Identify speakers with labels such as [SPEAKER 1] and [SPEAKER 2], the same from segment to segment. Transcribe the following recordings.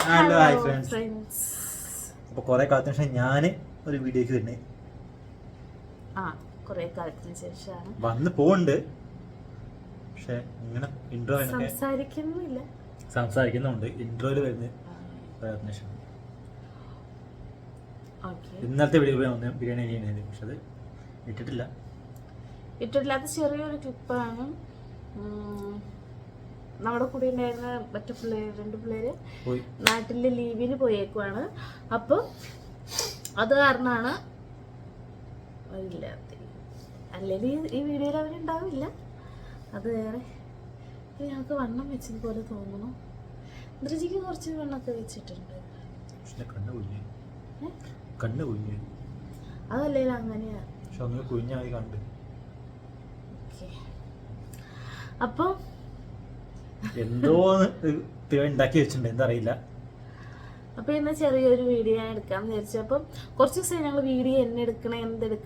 [SPEAKER 1] Hello hi friends. അപ്പോൾ കുറേ കാലത്തിന് ശേഷം ഞാൻ ഒരു വീഡിയോക്ക് വരുന്നേ.
[SPEAKER 2] കുറേ കാലത്തിന് ശേഷമാണ്
[SPEAKER 1] വന്ന് പോകുന്നുണ്ട്. പക്ഷെ ഇങ്ങനെ ഇൻട്രോ സംസാരിക്കുന്നുണ്ട്. ഇൻട്രോയിൽ വരുന്ന പ്രയത്നം. ഇന്നത്തെ വീഡിയോ ബിരിയാണി ചെയ്യുന്നത്, പക്ഷെ അത്
[SPEAKER 2] ഇട്ടിട്ടില്ലാത്ത ചെറിയൊരു ക്ലിപ്പാണ്. നമ്മുടെ കൂടെ ഉണ്ടായിരുന്ന മറ്റു പിള്ളേർ 2 പിള്ളേര് നാട്ടിലെ ലീവിന് പോയേക്കുവാണ്. അപ്പോൾ അത് കാരണമാണ് ഇല്ലാത്ത. അല്ലെങ്കിൽ ഈ വീഡിയോയിൽ അവരുണ്ടാവില്ല. അത് വേറെ ഞങ്ങൾക്ക് വണ്ണം വെച്ചത് പോലെ തോന്നുന്നു. ധൃതിക്ക് കുറച്ച് വണ്ണമൊക്കെ വെച്ചിട്ടുണ്ട്. അതല്ലേ അങ്ങനെയാ. അപ്പൊ
[SPEAKER 1] എന്തോ ഉണ്ടാക്കി വെച്ചിട്ടുണ്ട്, എന്താ അറിയില്ല.
[SPEAKER 2] അപ്പൊ ഇന്ന് ചെറിയൊരു വീഡിയോ ഞാൻ എടുക്കാന്ന് വിചാരിച്ചപ്പം കുറച്ച് ദിവസം ഞങ്ങൾ വീഡിയോ എന്തെടുക്കണം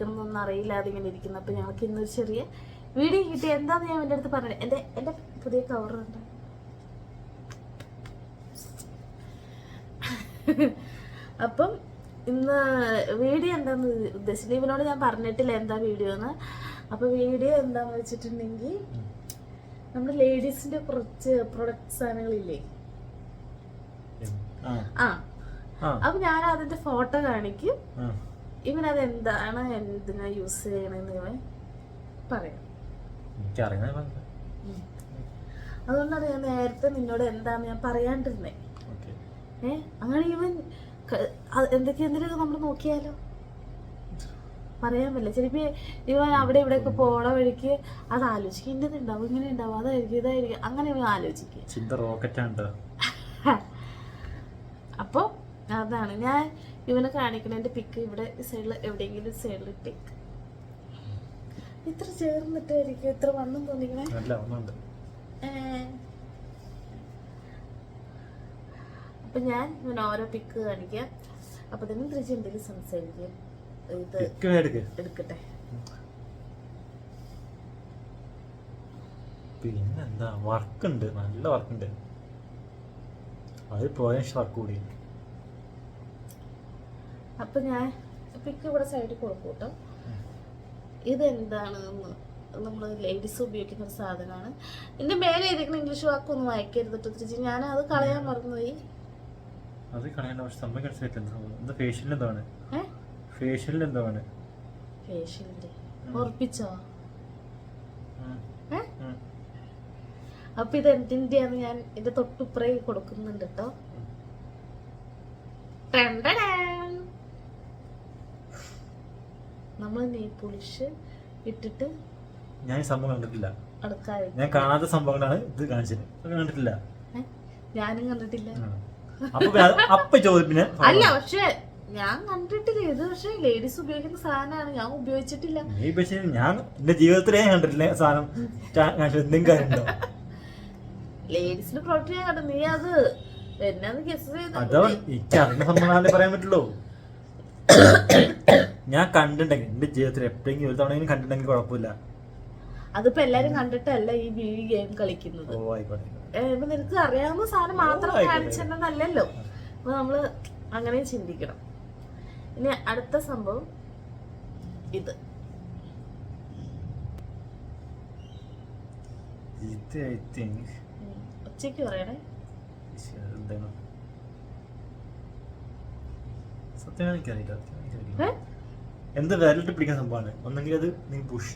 [SPEAKER 2] എന്നൊന്നും അറിയില്ല, അതിങ്ങനെ ഇരിക്കുന്നു. അപ്പൊ ഞങ്ങൾക്ക് ഇന്നൊരു ചെറിയ വീഡിയോ കിട്ടി. എന്താന്ന് ഞാൻ എൻ്റെ അടുത്ത് പറഞ്ഞത്, എൻ്റെ പുതിയ കവറുണ്ട്. അപ്പം ഇന്ന് വീഡിയോ എന്താന്ന് ഉദ്ദേശിച്ചില്ല. ഇവനോട് ഞാൻ പറഞ്ഞിട്ടില്ല എന്താ വീഡിയോ എന്ന്. അപ്പൊ വീഡിയോ എന്താന്ന് വെച്ചിട്ടുണ്ടെങ്കിൽ നമ്മുടെ ലേഡീസിന്റെ കുറച്ച് പ്രൊഡക്റ്റ് സാധനങ്ങളില്ലേ, അപ്പൊ ഞാൻ അതിന്റെ ഫോട്ടോ കാണിക്കും. ഇവനത് എന്താണ് എന്തിനാ യൂസ് ചെയ്യണെന്ന് ഇവൻ പറയാം. അതുകൊണ്ടാണ് ഞാൻ നേരത്തെ നിന്നോട് എന്താന്ന് ഞാൻ പറയാണ്ടിരുന്നേ. അങ്ങനെ ഇവൻ എന്തൊക്കെയെന്തെങ്കിലും നമ്മൾ നോക്കിയാലോ, പറയാൻ പറ്റില്ല. ചിലപ്പോ ഇവൻ അവിടെ ഇവിടെയൊക്കെ പോണ വഴിക്ക് അത് ആലോചിക്കും, ഇന്നത് ഉണ്ടാവും, ഇങ്ങനെ ഉണ്ടാവും, അതായിരിക്കും ഇതായിരിക്കും, അങ്ങനെ ഇവൻ ആലോചിക്കും. അപ്പൊ അതാണ് ഞാൻ ഇവനെ കാണിക്കണ. എന്റെ പിക്ക് ഇവിടെ സൈഡിൽ എവിടെയെങ്കിലും സൈഡിൽ ഇട്ടേക്ക്. ഇത്ര ചേർന്നിട്ടായിരിക്കും ഇത്ര വണ്ണം തോന്നിക്കണേ. അപ്പൊ ഞാൻ ഇവൻ ഓരോ പിക്ക് കാണിക്കാം. അപ്പൊ തന്നെ തിരിച്ച് എന്തെങ്കിലും സംസാരിക്കും. എടുക്കട്ടെ.
[SPEAKER 1] പിന്നെന്താ, വർക്കുണ്ട്, നല്ല വർക്കുണ്ട്. അത് പോയ വർക്ക് കൂടി.
[SPEAKER 2] അപ്പൊ ഞാൻ പിക്ക് ഇവിടെ സൈഡിൽ കൊടുക്കും കേട്ടോ. ഇതെന്താണ് നമ്മൾ ലേഡീസ് ഉപയോഗിക്കുന്ന ഒരു സാധനമാണ്. എന്റെ മേലെ എഴുതിക്കുന്ന ഇംഗ്ലീഷ് വാക്കൊന്നും വായിക്കരുത് തിരിച്ച്. ഞാൻ അത് കളയാൻ മറന്നുപോയി.
[SPEAKER 1] അത് കളയേണ്ട, പക്ഷെ സംഭവം മനസ്സിലായിട്ടില്ല. ഫേഷ്യലിൽ എന്താണ്
[SPEAKER 2] ഫേഷ്യലിന്റെ ഉറപ്പിച്ചോ? അപ്പൊ ഇത് എന്തിന്റെയാന്ന് ഞാൻ എന്റെ തൊട്ടുപ്രേ കൊടുക്കുന്നുണ്ട് കേട്ടോ. നമ്മൾ നെയിൽ പോളിഷ് ഇട്ടിട്ട്
[SPEAKER 1] ഞാൻ സംഭവം കണ്ടിട്ടില്ല. ഞാൻ കാണാത്ത സംഭവങ്ങളാണ് ഇത് കാണിച്ചത്. കണ്ടിട്ടില്ല,
[SPEAKER 2] ഞാനും കണ്ടിട്ടില്ല.
[SPEAKER 1] അപ്പൊ ചോദിപ്പിന്
[SPEAKER 2] അല്ല, പക്ഷെ ഞാൻ കണ്ടിട്ടില്ല ഇത്. പക്ഷെ ലേഡീസ് ഉപയോഗിക്കുന്ന സാധനമാണ്, ഞാൻ ഉപയോഗിച്ചിട്ടില്ല.
[SPEAKER 1] ഞാൻ എന്റെ ജീവിതത്തിലേ കണ്ടിട്ടില്ല സാധനം. എന്തെങ്കിലും കാര്യമുണ്ടോ?
[SPEAKER 2] ലേഡീസിന്റെ പ്രോഡക്റ്റ് ഞാൻ കണ്ടു. നീ അത് എന്നാന്ന് ഗസ് ചെയ്ത്
[SPEAKER 1] അറിയുന്ന സംഭവം പറയാൻ പറ്റുള്ളൂ. ഞാൻ കണ്ടിട്ടുണ്ടെങ്കിൽ എന്റെ ജീവിതത്തിൽ എപ്പോഴെങ്കിലും ഒരു തവണ കണ്ടിട്ടുണ്ടെങ്കിൽ കുഴപ്പമില്ല.
[SPEAKER 2] അതിപ്പോ എല്ലാരും കണ്ടിട്ടല്ല ഈ ഗെയിം കളിക്കുന്നത്. നിനക്ക് അറിയാവുന്ന സാധനം മാത്രം കാണിച്ചിട്ടുണ്ടല്ലോ. അപ്പൊ നമ്മള് അങ്ങനെ ചിന്തിക്കണം. ഇനി അടുത്ത സംഭവം ഇത്. ഉച്ചക്ക് പറയണേ.
[SPEAKER 1] എന്ത് വിരലിട്ട് പിടിക്കുന്ന സംഭവമാണ്. ഒന്നെങ്കിൽ അത് നീ പുഷ്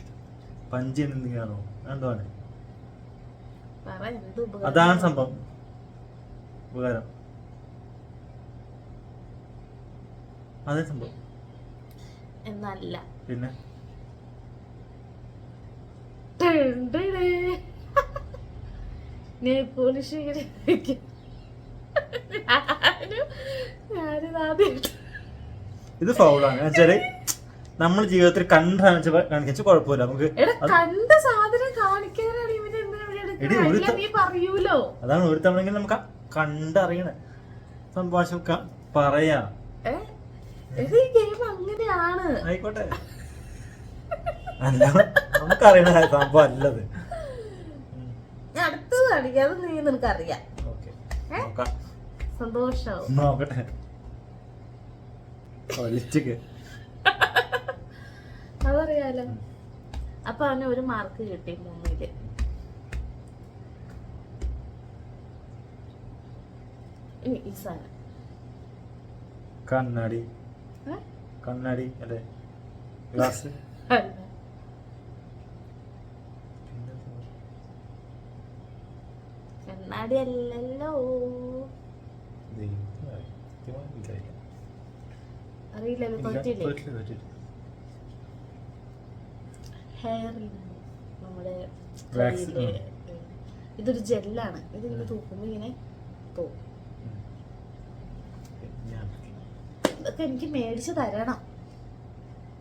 [SPEAKER 1] പഞ്ച് എന്തെങ്കിലാണോ, എന്താണ് അതാണ് സംഭവം. ഉപകാരം അതേ സംഭവം
[SPEAKER 2] എന്നല്ല.
[SPEAKER 1] പിന്നെ ഇത് ഫൗളാണ്. വെച്ചാല് നമ്മൾ ജീവിതത്തിൽ കാണിച്ച കുഴപ്പമില്ല. നമുക്ക് അതാണ് ഒരു തവണ നമുക്ക് കണ്ടറിയണ സംഭാഷണം പറയാ. ആയിക്കോട്ടെ, അല്ല നമുക്കറിയണ സംഭവം അല്ലത്.
[SPEAKER 2] അടുത്തത് കാണിക്കാതെ നീ നിനക്കറിയാം. സന്തോഷാവും.
[SPEAKER 1] നോക്കട്ടെ. ലിപ്സ്റ്റിക്
[SPEAKER 2] അതറിയാലോ. അപ്പൊ അവന് ഒരു മാർക്ക് കിട്ടി 3-ല്. ഇനി ഈ സാധനം
[SPEAKER 1] കണ്ണാടി. കണ്ണാടി അല്ലേ? ഗ്ലാസ്.
[SPEAKER 2] കണ്ണാടി അല്ലല്ലോ. അറിയില്ലല്ലോ. തോറ്റില്ലേ? ഹെയറിൽ നമ്മുടെ ഇതൊരു ജെല്ലാണ്. ഇതിങ്ങനെ തൂക്കുമ്പോ ഇങ്ങനെ പോവും. ഇതൊക്കെ എനിക്ക് മേടിച്ച് തരണം.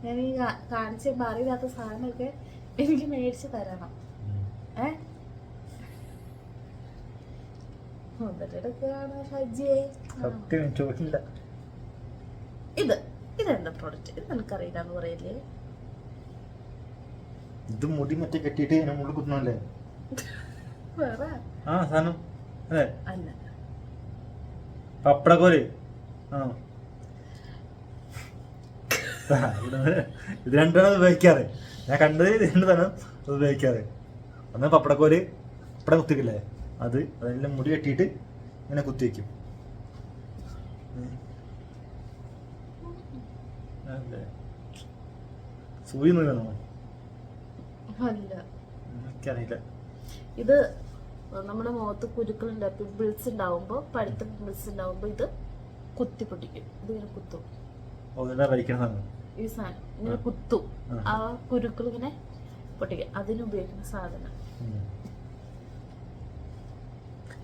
[SPEAKER 2] ഞാൻ ഈ കാണിച്ച അറിയില്ലാത്ത സാധനമൊക്കെ എനിക്ക് മേടിച്ച് തരണം. ഇതെന്താ പ്രോഡക്റ്റ്? ഇത് നിനക്കറിയില്ലാന്ന് പറയല്ലേ?
[SPEAKER 1] ഇത് മുടി മറ്റേ കെട്ടിയിട്ട് നമ്മൾ കുത്തുന്നല്ലേ?
[SPEAKER 2] വേറെ
[SPEAKER 1] സാധനം അല്ലേ?
[SPEAKER 2] അല്ല.
[SPEAKER 1] പപ്പടക്കോല് ആണോ? ഇത് രണ്ടാണ് ഉപയോഗിക്കാറ്. ഞാൻ കണ്ടത് ഇത് രണ്ട് തന്നെ ഉപയോഗിക്കാറ്. ഒന്ന് പപ്പടക്കോല്, പപ്പടം കുത്തിക്കില്ലേ അത്, അതെല്ലാം മുടി കെട്ടിയിട്ട് ഇങ്ങനെ കുത്തി വയ്ക്കും. സൂയി വേണോ?
[SPEAKER 2] അല്ല,
[SPEAKER 1] എനിക്കറിയില്ല.
[SPEAKER 2] ഇത് നമ്മുടെ മുഖത്ത് കുരുക്കളുണ്ട്, പിമ്പിൾസ് ഉണ്ടാവുമ്പോ, പഴുത്ത പിമ്പിൾസ് ഉണ്ടാവുമ്പോ ഇത് കുത്തി പൊട്ടിക്കും. ഇതിങ്ങനെ കുത്തും. ഈ സാധനം ഇങ്ങനെ കുത്തും. ആ കുരുക്കൾ ഇങ്ങനെ പൊട്ടിക്കും. അതിനുപയോഗിക്കുന്ന സാധനം.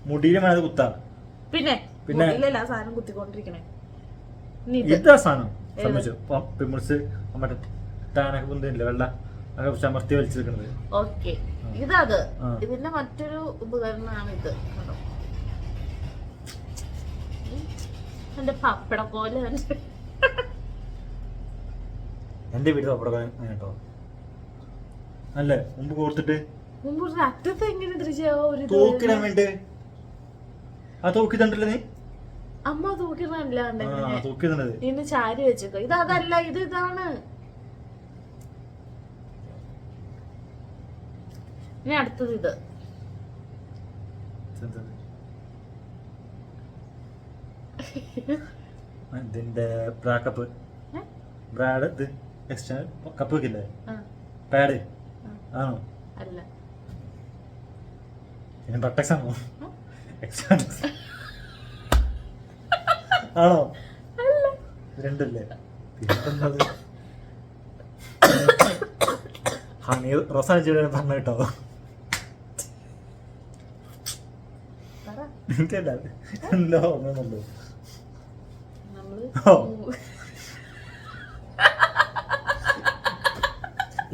[SPEAKER 1] മുടിയിലെ മേലെ കുത്താ.
[SPEAKER 2] പിന്നെ മുടിയിലല്ല ആ സാധനം കുത്തിക്കൊണ്ടിരിക്കണേ.
[SPEAKER 1] ഇതാ സാധനം പിമ്പിൾസ് മറ്റേ ടാനൊക്കെ പൊന്തില്ലേ വെള്ള ചമർത്തി വലിച്ചെടുക്കുന്നത്.
[SPEAKER 2] ഓക്കെ, ഇതത്. ഇതിന്റെ മറ്റൊരു ഉപകരണമാണ് ഇത്. കണ്ടോ, എന്റെ പപ്പട പോലെ.
[SPEAKER 1] എന്റെ വീട് പപ്പടം കേട്ടോ അല്ലേ? മുമ്പ് കൊടുത്തിട്ട്
[SPEAKER 2] മുമ്പ് അറ്റത്ത് എങ്ങനെ ദൃശ്യാവോ
[SPEAKER 1] തൂക്കിടാൻ വേണ്ടി ആ തൂക്കിട്ടുണ്ടല്ലോ നീ.
[SPEAKER 2] അമ്മ തൂക്കിടല്ലാണ്ട്
[SPEAKER 1] തൂക്കിടുന്നത്
[SPEAKER 2] ഇന്ന് ചാരി വെച്ചേക്കോ. ഇത് അതല്ല, ഇത് ഇതാണ്. ഇനി അടുത്തത് ഇത്.
[SPEAKER 1] ഇതിന്റെ ബ്രാക്കപ്പ് ബ്രാഡ് ഇത് എക്സ്ട്രാ കപ്പ് വെക്കില്ലേ? പാഡ് ആണോ?
[SPEAKER 2] അല്ല.
[SPEAKER 1] പിന്നെ ബട്ടക്സ് ആണോ? എക്സ്ട്രാ ആണോ? രണ്ടല്ലേ? പിന്നെന്താ ഹണി റോസാൻ ചെയ്ത പറഞ്ഞ കേട്ടോ. എനിക്കല്ല എന്തോ ഓർമ്മയുണ്ടല്ലോ.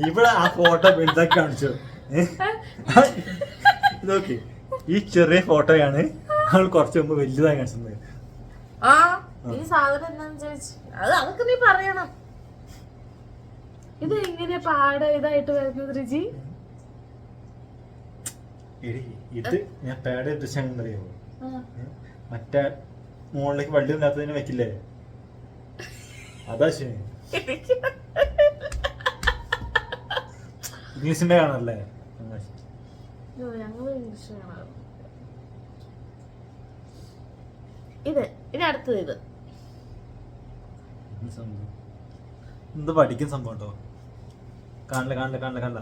[SPEAKER 1] ഇവിടെ ആ ഫോട്ടോ വലുതാക്കി കാണിച്ചു നോക്കി. ഈ ചെറിയ ഫോട്ടോയാണ് അവൾ കുറച്ച് മുമ്പ് വലുതായി കാണിച്ചത്.
[SPEAKER 2] ഈ സാധനം എന്താന്ന് ചോദിച്ചു, അതൊക്കെ നീ പറയണം. ഇത് എങ്ങനെ പാട ഇതായിട്ട് വരുന്നത് രുചി?
[SPEAKER 1] ഇത് ഞാൻ പാഡ് ദൃശ്യം അറിയാമോ? മറ്റേ മുകളിലേക്ക് വള്ളി ഇല്ലാത്തതിന് വെക്കില്ലേ? അതാ ശരി. ഇംഗ്ലീഷിന്റെ കാണല്ലേ?
[SPEAKER 2] ഞങ്ങള് ഇംഗ്ലീഷ് കാണാറ്. ഇത് ഇനി അടുത്തത് ഇത്.
[SPEAKER 1] എന്ത് പഠിക്കുന്ന സംഭവം കേട്ടോ. കാണില്ല കാണില്ല കാണില്ല കാണില്ല.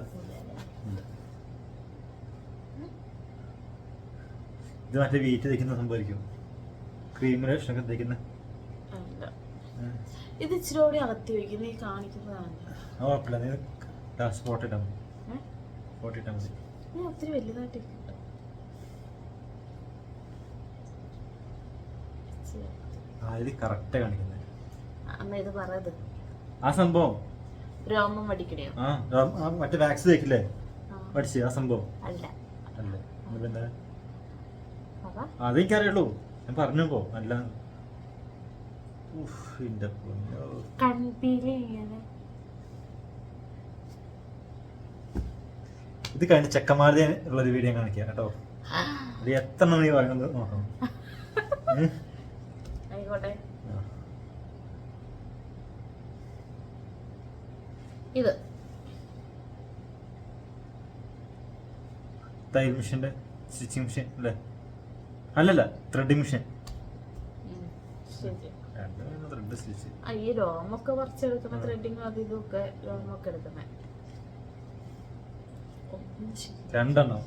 [SPEAKER 1] ഇത് മറ്റേ വീട്ടിൽ തേക്കുന്ന സംഭവിക്കും. ക്രീമിന് ഇഷ്ടമൊക്കെ തേക്കുന്ന.
[SPEAKER 2] ഇത് ഇച്ചിരി കൂടി അകത്തി വയ്ക്കും. നീ കാണിക്കുന്നതാണ്.
[SPEAKER 1] കുഴപ്പമില്ല, നീ ഫോട്ടോ ഇട്ടാൽ മതി. ഫോട്ടോ ഇട്ടാൽ മതി.
[SPEAKER 2] നീ ഒത്തിരി വലുതായിട്ട്
[SPEAKER 1] ഇത് കറക്റ്റ് കാണിക്കുന്നത്.
[SPEAKER 2] അമ്മ ഇത് പറയത്
[SPEAKER 1] ആ സംഭവം
[SPEAKER 2] രോമം വടിക്കണയോ?
[SPEAKER 1] മറ്റേ വാക്സ് തേക്കില്ലേ? പഠിച്ചേ ആ സംഭവം
[SPEAKER 2] അല്ല.
[SPEAKER 1] അല്ലേ? പിന്നെ അതെനിക്കറിയുള്ളൂ. ഞാൻ പറഞ്ഞപ്പോ അല്ല. ഇത് കഴിഞ്ഞ ചെക്കന്മാരുടെ ഉള്ളൊരു വീഡിയോ കാണിക്കാം കേട്ടോ. അത് എത്ര നീ പറയുന്നത് നോക്കണം.
[SPEAKER 2] നോക്കിക്കോട്ടെ.
[SPEAKER 1] ആ.
[SPEAKER 2] ഇത്
[SPEAKER 1] തയ്യൽ മെഷീൻ്റെ സ്റ്റിച്ചിങ് മെഷീൻ അല്ലേ? അല്ലല്ല, ത്രെഡിങ് മെഷീൻ.
[SPEAKER 2] ശരി.
[SPEAKER 1] Thread stitch.
[SPEAKER 2] ഈ രോമൊക്കെ പറിച്ചെടുക്കുന്ന ത്രെഡിങ് അത് ഇതൊക്കെ രോമൊക്കെ എടുക്കുന്ന
[SPEAKER 1] രണ്ടെണ്ണം.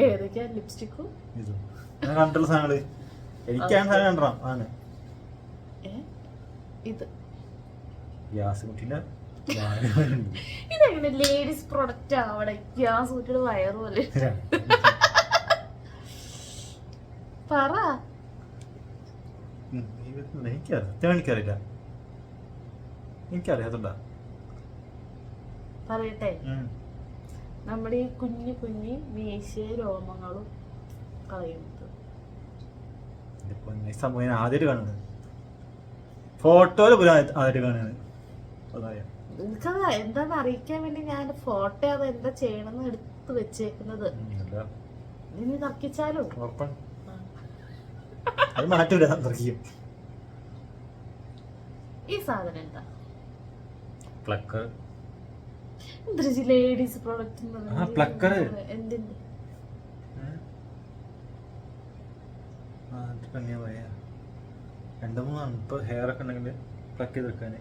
[SPEAKER 2] ഏതൊക്കെയാ? ലിപ്സ്റ്റിക്കും
[SPEAKER 1] ഇതും ഞാൻ കണ്ടുള്ള സാധനങ്ങള്. എനിക്കാണ് സാധനം കണ്ടാ ആണ്.
[SPEAKER 2] ഇത്
[SPEAKER 1] ഗ്യാസ് കുട്ടീൻ്റെ
[SPEAKER 2] ഇതെങ്ങനെ ലേഡീസ് പ്രൊഡക്റ്റ് ആവടെ? ഗ്യാസ് കുട്ടിയുടെ വയറ് പോലെ. പറ.
[SPEAKER 1] എനിക്കറിയില്ല. എനിക്കറിയാത്തണ്ടാ.
[SPEAKER 2] പറയട്ടെ, നമ്മുടെ ഈ കുഞ്ഞു കുഞ്ഞി മീശ രോമങ്ങളും കളയുന്നത്.
[SPEAKER 1] സംഭവം ഞാൻ ആദ്യമായിട്ട് കാണുന്നത്. ഫോട്ടോയില് പോലും ആദ്യമായിട്ട് കാണുന്നത്. അതായ
[SPEAKER 2] എനിക്കത് എന്താന്ന് അറിയിക്കാൻ വേണ്ടി ഞാൻ ഫോട്ടോ അത് എന്താ ചെയ്യണമെന്ന് എടുത്ത് വെച്ചേക്കുന്നത്. നീ തർക്കിച്ചാലോ?
[SPEAKER 1] അത് മാറ്റൂല, തർക്കിക്കും.
[SPEAKER 2] ഈ സാധനം എന്താ?
[SPEAKER 1] പ്ലക്കർ.
[SPEAKER 2] ലേഡീസ് പ്രോഡക്റ്റ് എന്തിന്റെ?
[SPEAKER 1] രണ്ടു മൂന്നാണ് ഇപ്പൊ ഹെയർ ഒക്കെ ഉണ്ടെങ്കിൽ പ്ലക്ക് ചെയ്ത് വെക്കാന്.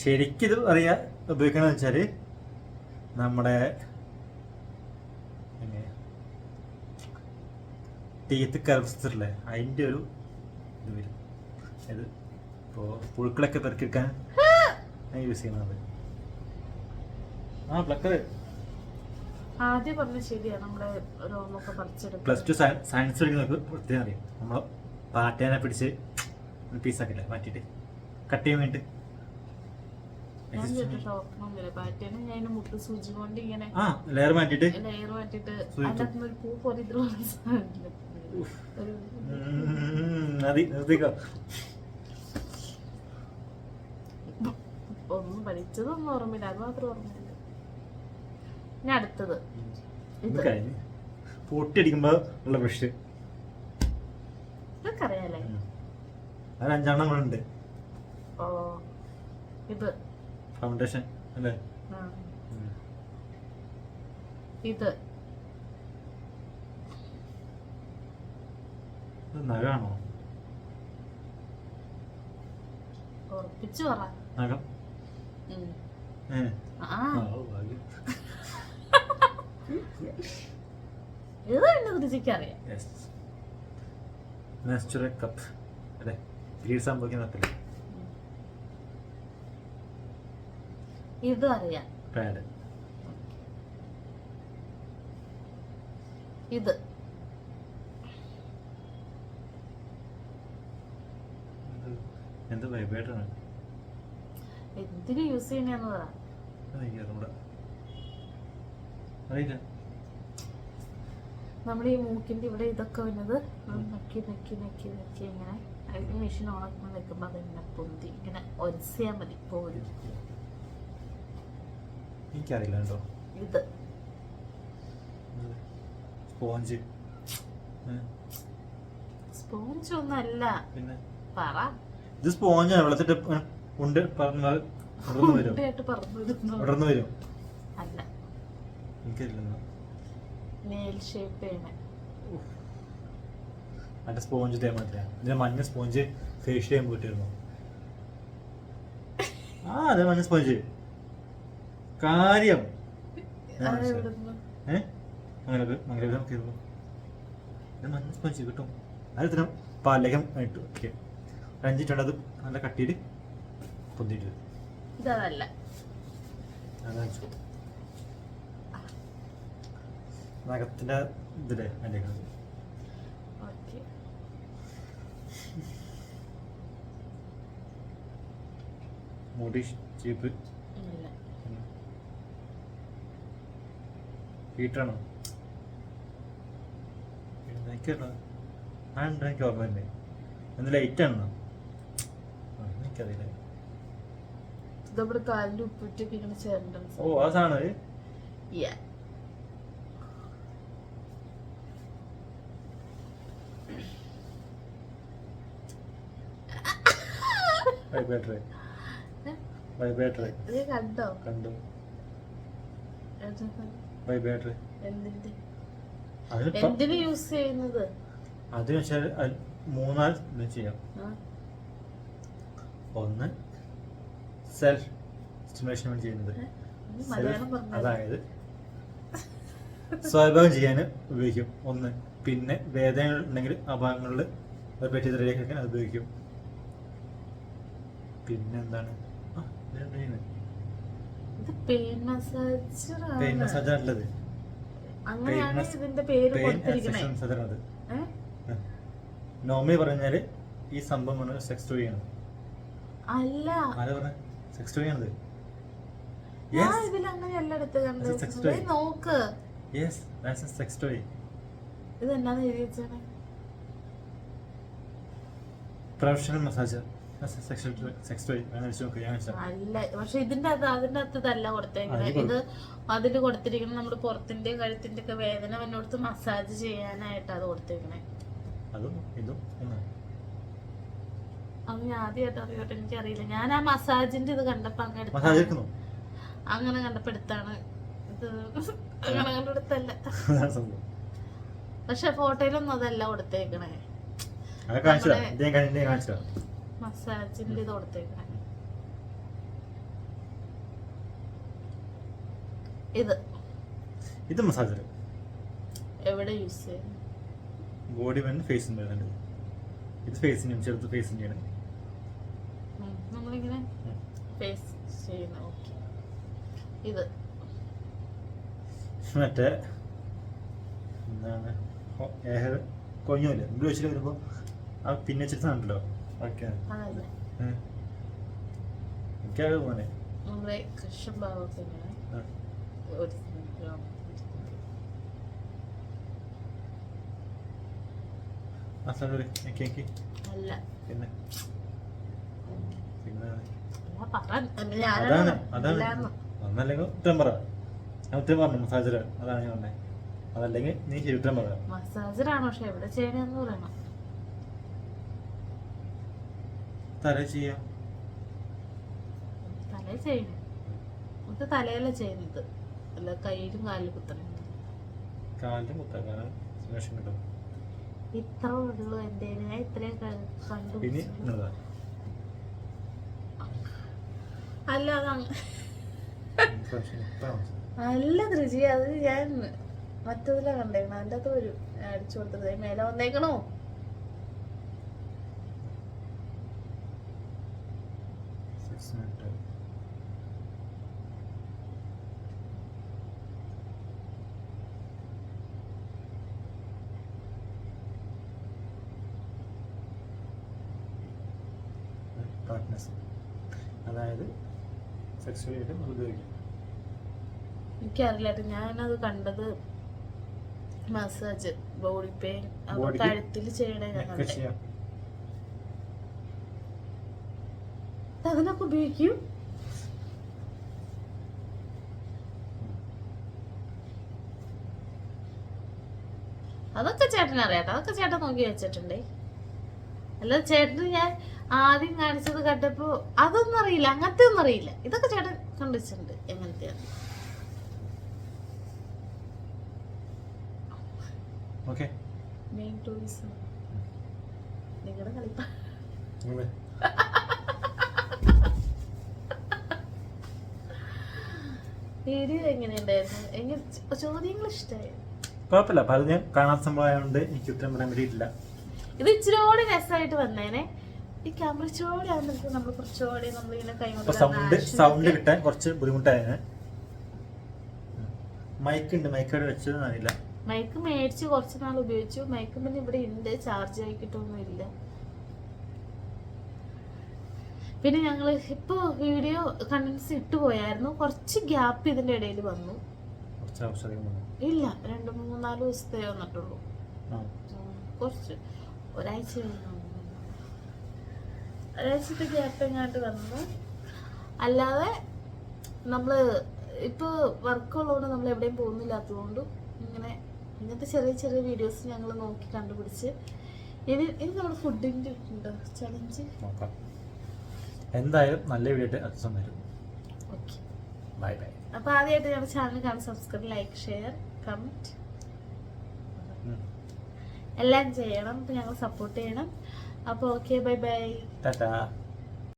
[SPEAKER 1] ശരിക്കും ഇത് അറിയാ ഉപയോഗിക്കണെന്ന് വെച്ചാല് നമ്മുടെ ടീത്ത് കർവ്സില്ലേ അതിൻ്റെ ഒരു ഇത് വരും. ഇത് ഇപ്പോൾ പുഴുക്കളൊക്കെ പെറുക്കിയെടുക്കാൻ യൂസ് ചെയ്യുന്നത്. പ്ലക്കർ
[SPEAKER 2] ആദ്യം പറഞ്ഞ ശരിയാ. നമ്മുടെ രോമൊക്കെ പറിച്ചെടുക്കും.
[SPEAKER 1] +2 സയൻസ് പഠിക്കുന്നവർക്ക് പ്രത്യേകം അറിയാം. നമ്മൾ പാറ്റേനെ പിടിച്ച് പീസാക്കില്ല മാറ്റിയിട്ട് കട്ട് ചെയ്യാൻ വേണ്ടിയിട്ട്.
[SPEAKER 2] മുട്ട് സൂചി കൊണ്ട് ഇങ്ങനെ
[SPEAKER 1] ലെയർ മാറ്റിയിട്ട്
[SPEAKER 2] അതിനകത്തുനിന്ന് പൂ പോലെ ഒന്നും പഠിച്ചതൊന്നും ഓർമ്മയില്ല. അത് മാത്രം ഓർമ്മയില്ല. ഇനി അടുത്തത്
[SPEAKER 1] പൊട്ടിയടിക്കുമ്പോ ഉള്ള ബ്രഷ്.
[SPEAKER 2] ഇതൊക്കെ അറിയാലേ?
[SPEAKER 1] അത് 5 എണ്ണം ഉണ്ട്.
[SPEAKER 2] ഓ, ഇത്
[SPEAKER 1] ഫൗണ്ടേഷൻ അല്ലേ?
[SPEAKER 2] ഇത്
[SPEAKER 1] നഖാണോ?
[SPEAKER 2] ഉറപ്പിച്ചു പറ.
[SPEAKER 1] നഖം.
[SPEAKER 2] ഇത് എന്നെ രുചിക്കറിയാം.
[SPEAKER 1] മെൻസ്ട്രുവൽ കപ്പ് അല്ലേ? പീരീഡ് സംഭവിക്കുന്ന
[SPEAKER 2] ഇത് അറിയാം.
[SPEAKER 1] പാഡ്.
[SPEAKER 2] ഇത്
[SPEAKER 1] എന്ത് വൈബ്രേറ്ററാണ്?
[SPEAKER 2] എന്തിനു യൂസ് ചെയ്യണെന്ന് പറ.
[SPEAKER 1] അറിയില്ല.
[SPEAKER 2] നമ്മൾ ഈ മൂക്കിന്റെ ഇവിടെ ഇതൊക്കെ വന്നത് നക്കി നക്കി നക്കി നക്കി ഇങ്ങനെ മെഷീൻ ഓണാക്കി വെക്കുമ്പോ അതിങ്ങനെ പൊന്തി ഇങ്ങനെ ഒരസിയാ മതി. പോരും.
[SPEAKER 1] എനിക്കറിയില്ല കേട്ടോ.
[SPEAKER 2] ഇത്
[SPEAKER 1] സ്പോഞ്ച്.
[SPEAKER 2] സ്പോഞ്ച് ഒന്നല്ല.
[SPEAKER 1] പിന്നെ
[SPEAKER 2] പറ.
[SPEAKER 1] ഇത് സ്പോഞ്ചാണ്. വെള്ളത്തിട്ട് ഉണ്ട് പറന്ന് വരും. പടർന്നു വരും.
[SPEAKER 2] അല്ല,
[SPEAKER 1] എനിക്കറിയില്ല.
[SPEAKER 2] നെയിൽ ഷേപ്പ് ചെയ്യണേ.
[SPEAKER 1] മറ്റേ സ്പോഞ്ച് ഇതേ മാതിരിയാ. ഇതിന് മഞ്ഞ സ്പോഞ്ച് ഫേഷ്യൽ ചെയ്യുമ്പോൾ കിട്ടിയിരുന്നു. അതെ മഞ്ഞ സ്പോഞ്ച്. കാര്യം മഞ്ഞ സ്പോഞ്ച് കിട്ടും. അത് ഇത്തരം പാലകം ആയിട്ട് ഓക്കെ 5 അത് നല്ല കട്ടിയിട്ട് പൊന്തിട്ട്
[SPEAKER 2] ഇതല്ല.
[SPEAKER 1] നഖത്തിന്റെ ഇതില്ലേ അതിൻ്റെ മുടി ചീപ്പ് ഹീറ്ററാണോ? എനിക്കറിയില്ല. എനിക്ക് ഓർമ്മ തന്നെ. എന്ത് ലൈറ്റ് ആണോ? എനിക്കറിയില്ല.
[SPEAKER 2] കാലിന്റെ ഉപ്പിട്ടൊക്കെ ഇങ്ങനെ ചേരണ്ട.
[SPEAKER 1] ഓ ആ സാധനം. വൈബ്രേറ്റർ വൈബ്രേറ്റർ
[SPEAKER 2] ഇത് കണ്ടോ?
[SPEAKER 1] കണ്ടു. വൈബ്രേറ്റർ
[SPEAKER 2] എന്തിന്റെ
[SPEAKER 1] അതിനിപ്പോ
[SPEAKER 2] എന്തിന് യൂസ് ചെയ്യുന്നത്?
[SPEAKER 1] അത് വെച്ചാൽ 3 ഇത് ചെയ്യാം. ഒന്ന് സെൽഫ് സ്റ്റിമുലേഷൻ വേണ്ടി ചെയ്യുന്നത്,
[SPEAKER 2] മലയാളം പറഞ്ഞു.
[SPEAKER 1] അതായത് സ്വയംഭോഗം ചെയ്യാൻ ഉപയോഗിക്കും ഒന്ന്. പിന്നെ വേദനകൾ ഉണ്ടെങ്കിൽ ആ ഭാഗങ്ങളിൽ പറ്റി റെഡിയാക്കാൻ അത് ഉപയോഗിക്കും. പിന്നെ എന്താണ്
[SPEAKER 2] പെയിൻ മസാജർ.
[SPEAKER 1] പെയിൻ മസാജ് അല്ലത്,
[SPEAKER 2] അങ്ങനെയാണ് ഇതിന്റെ പേര് കൊടുത്തിരിക്കുന്നത്.
[SPEAKER 1] അത് നോർമലി പറഞ്ഞാല് ഈ സംഭവം സെക്സ് ടോയ് ആണ്.
[SPEAKER 2] അല്ല,
[SPEAKER 1] ആരാ പറഞ്ഞ സെക്സ് ടോയ് ആണത്?
[SPEAKER 2] ഞാൻ ഇതിൽ അങ്ങനെയല്ല എടുത്ത് കണ്ടത്. നോക്ക്,
[SPEAKER 1] yes that's A sex toy.
[SPEAKER 2] ഇത് എന്നാന്ന് എഴുതി വെച്ചാണ്?
[SPEAKER 1] Professional massager sex toy.
[SPEAKER 2] അല്ല, പക്ഷെ അതിന്റെ അകത്ത് ഇതല്ല കൊടുത്തേക്കുന്നത്. ഇത് അതില് കൊടുത്തിരിക്കുന്നത് നമ്മുടെ പുറത്തിന്റെ കഴുത്തിന്റെ ഒക്കെ വേദന വന്നോടത്ത് മസാജ് ചെയ്യാനായിട്ട് അത് കൊടുത്തേക്കണേ. അത് ഞാൻ ആദ്യമായിട്ട് അറിയോട്ടെ, എനിക്കറിയില്ല. ഞാൻ ആ മസാജിന്റെ ഇത് കണ്ടപ്പോ അങ്ങനെ കണ്ടപ്പോ എടുത്താണ് ഇത്. അങ്ങനെ കണ്ടെടുത്തല്ല, പക്ഷെ ഫോട്ടോയിലൊന്നും അതല്ല കൊടുത്തേക്കണേ. മസാജിന്റെ ഇത് കൊടുത്തേക്കണേ.
[SPEAKER 1] ഇത് മസാജർ
[SPEAKER 2] എവിടെ യൂസ് ചെയ്യുന്നത്?
[SPEAKER 1] ബോഡി വേണം, ഫേസിന് വരുന്നുണ്ട്. ഇത് ഫേസിന് ചെറുത്ത് ഫേസിന്റെ ആണ്.
[SPEAKER 2] നമ്മളിങ്ങനെ ഫേസ് ചെയ്യുന്ന. ഓക്കെ, ഇത്
[SPEAKER 1] മറ്റേ എന്താണ് കൊഞ്ഞൂല്ലേ എന്ത് വെച്ചിട്ട് വരുമ്പോ ആ പിന്നെ വെച്ചിട്ടുണ്ടല്ലോ. ഓക്കെ, എനിക്കത് പോലെ
[SPEAKER 2] നമ്മുടെ കൃഷ്ണ ഭാവത്തിന് അല്ല.
[SPEAKER 1] അതല്ലെങ്കിൽ ഉത്തരം പറ. ഞാൻ ഉത്തരം പറഞ്ഞു മസാജർ, അതാണ് ഞാൻ പറഞ്ഞത്. അതല്ലെങ്കിൽ നീ ശരി ഉത്തരം പറ.
[SPEAKER 2] മസാജറാണോ? പക്ഷെ എവിടെ ചെയ്യണമെന്ന് പറയണം.
[SPEAKER 1] തല ചെയ്യാം.
[SPEAKER 2] തല ചെയ്യണം. നമുക്ക് തലയല്ല ചെയ്യുന്നത്, അല്ല കയ്യിലും കാലിലും കുത്തണം.
[SPEAKER 1] കാലിലും കുത്താം, കാരണം സുരക്ഷം കിട്ടും.
[SPEAKER 2] ഇത്ര ഉള്ളൂ എന്റെ. ഞാൻ ഇത്രയും കണ്ടു. അല്ല, അല്ല രുചി. അത് ഞാൻ മറ്റതിലാ കണ്ടേക്കണം. അതിൻ്റെ അകത്ത് വരും അടിച്ചു കൊടുത്തത്. മേലെ വന്നേക്കണോ?
[SPEAKER 1] അതായത് സെക്സ്വലായിട്ട് ഉപയോഗിക്കും.
[SPEAKER 2] എനിക്കറിയില്ല, ഞാനത് കണ്ടത് മസാജ്, ബോഡി പെയിൻ, കഴുത്തിൽ ചെയ്യണേ. അതിനൊക്കെ ഉപയോഗിക്കും. അതൊക്കെ ചേട്ടൻ അറിയാട്ടോ, അതൊക്കെ ചേട്ടൻ നോക്കി വെച്ചിട്ടുണ്ടേ. അല്ലാതെ ചേട്ടന് ഞാൻ ആദ്യം കാണിച്ചത് കണ്ടപ്പോ അതൊന്നും അറിയില്ല, അങ്ങനത്തെ ഒന്നും അറിയില്ല. ഇതൊക്കെ ചേട്ടൻ കണ്ടുവച്ചിട്ടുണ്ട് എങ്ങനത്തെയാണ്. നിങ്ങളുടെ കളിപ്പ വീഡിയോ എങ്ങനെയുണ്ടായിരുന്നു? ചോദ്യങ്ങൾ ഇഷ്ടമായി?
[SPEAKER 1] കുഴപ്പമില്ല, പലത് ഞാൻ കാണാത്ത സംഭവമായതുകൊണ്ട് എനിക്ക് ഉത്തരം പറയാൻ പറ്റിയിട്ടില്ല.
[SPEAKER 2] ഇത് ഇച്ചിരി രസമായിട്ട് വന്നേനെ. ഈ ക്യാമറ ഇച്ചിരി ആകുമ്പോൾ നമ്മൾ കുറച്ചുകൂടി നമ്മളിങ്ങനെ കൈകൊണ്ട്
[SPEAKER 1] സൗണ്ട് കിട്ടാൻ കുറച്ച് ബുദ്ധിമുട്ടായിരുന്നു. മൈക്ക് ഉണ്ട്, മൈക്കോടെ വെച്ചത് അറിയില്ല.
[SPEAKER 2] മൈക്ക് മേടിച്ച് കുറച്ച് നാൾ ഉപയോഗിച്ചു. മൈക്ക് പിന്നെ ഇവിടെ ഉണ്ട്, ചാർജ് ആക്കിയിട്ടൊന്നും ഇല്ല. പിന്നെ ഞങ്ങള് ഇപ്പൊ വീഡിയോ കണ്ടൻസ് ഇട്ടുപോയായിരുന്നു. കുറച്ച് ഗ്യാപ്പ് ഇതിന്റെ ഇടയിൽ വന്നു. ഇല്ല, 2-3-4 ദിവസത്തെ വന്നിട്ടുള്ളൂ. കുറച്ച് ഒരാഴ്ചത്തെ ഗ്യാപ്പ് എങ്ങാണ്ട് വന്നു. അല്ലാതെ നമ്മള് ഇപ്പൊ വർക്കുള്ളതുകൊണ്ട് നമ്മൾ എവിടെയും പോകുന്നില്ലാത്തതുകൊണ്ടും ഇങ്ങനത്തെ ചെറിയ ചെറിയ വീഡിയോസ് ഞങ്ങൾ നോക്കി കണ്ടുപിടിച്ച് ഇനി നമ്മുടെ ഫുഡിന്റെ ഉണ്ടോ ചലഞ്ച്?
[SPEAKER 1] നോക്കാം. എന്തായാലും നല്ല വീഡിയോ ആയിട്ട് അടുത്ത ദിവസം വരും.
[SPEAKER 2] Okay,
[SPEAKER 1] bye bye.
[SPEAKER 2] അപ്പൊ ആദ്യമായിട്ട് ഞങ്ങളുടെ ചാനൽ കാണാൻ സബ്സ്ക്രൈബ്, ലൈക്ക്, ഷെയർ, കമന്റ് എല്ലാം ചെയ്യണം. അപ്പൊ ഞങ്ങൾ സപ്പോർട്ട് ചെയ്യണം. അപ്പോൾ ഓക്കെ, ബൈ ബൈ.
[SPEAKER 1] ടാറ്റാ.